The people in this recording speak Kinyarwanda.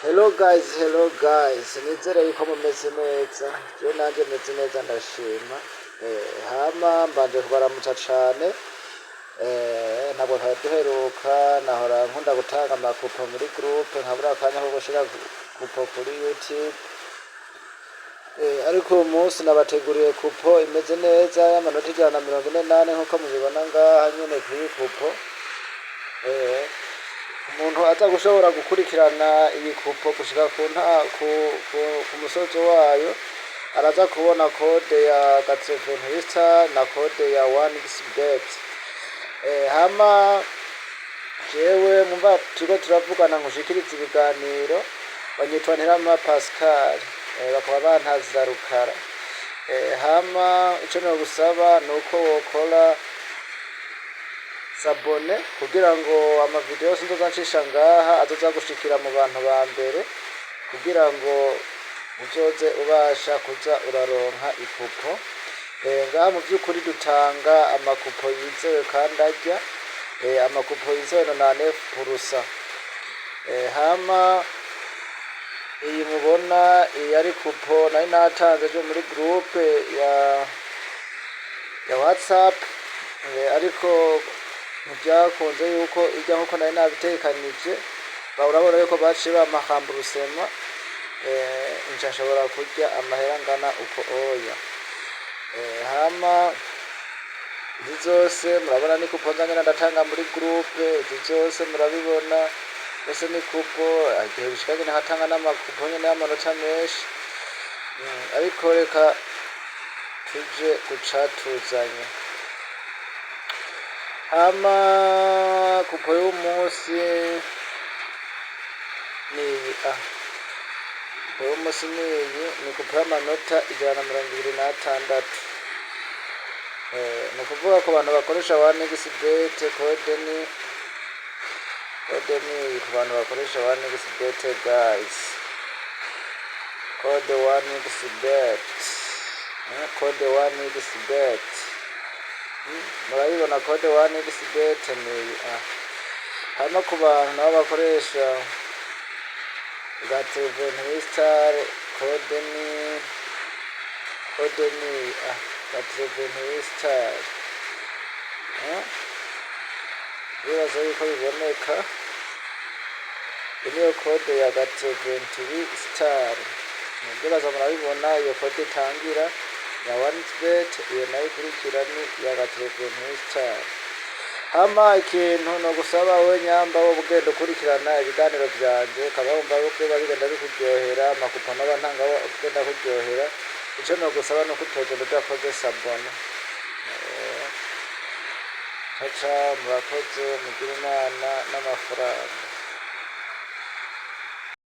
Hello guys, nizere yuko mumeze neza, je nanje meze neza ndashima. Hama mbanje kubaramutsa cane, ntabwo twari duheruka, nahora nkunda gutanga amakupo muri groupe, nkabura akanya ko gushira kupo kuri YouTube. Ariko uyu munsi nabateguriye kupo imeze neza y'amanota 148 nkuko mubibona ngaha nyene kuri kupo. Umuntu aza gushobora gukurikirana iyi kupo gushika ku musozo wayo araza kubona kode ya Gatsevenhista na kode ya 1xbet. Hama jewe mumva turiko turavugana nkushikiriza ibiganiro, banyitwa Ntirama Pascal, bakaba bantazira Rukara. Hama ico nogusaba nuko wokora sabone kugira ngo amavideo yose nzoza ngaha azoza gushikira mu bantu ba mbere, kugira ngo uzoze ubasha kuza uraronka ikupo. Ngaha mu by'ukuri dutanga amakupo yizewe kandi arya, amakupo yizewe na 9%. Hama iyi mubona iyi ari kupo nari natanze jo muri groupe ya WhatsApp, ariko ntibyakunze yuko ijya nkuko nari nabitekanije. Urabona yuko baciye bamahamburusema, nshobora kurya amahera ngana uko oya. Hama izi zose murabona ni kupo nzanye ndatanga muri groupe, izi zose murabibona ese ni kupo agiye bishikanye nahatanga n'amakupo nyene y'amanota menshi. Ariko reka tuje kucatuzanye. Hama kupo y'umunsi ni kupo y'umunsi ni kupo y'amanota 126. Ni ukuvuga ko abantu bakoresha 1xbet kode ni ku bantu bakoresha 1xbet guys, kode 1xbet, kode 1xbet. Murabibona kode 1xbet ni hano ku bantu nabo bakoresha Gatsevenhista kode ni Gatsevenhista. Bibaza yuko biboneka, niyo kode ya Gatsevenhista. Bibaza murabibona iyo kode itangira ya 1xbet, iyo nayo ikurikira ni ya Gatsevenhista. Hama ikintu no gusaba we nyamba wo bugenda ukurikirana ibiganiro byanje, ukaba wumva yuko bigenda bikuryohera, amakupo n'abantanga wo bugenda kuryohera, ico no gusaba no kutogenda udakoze sabone. Murakoze, mugire Imana n'amafaranga.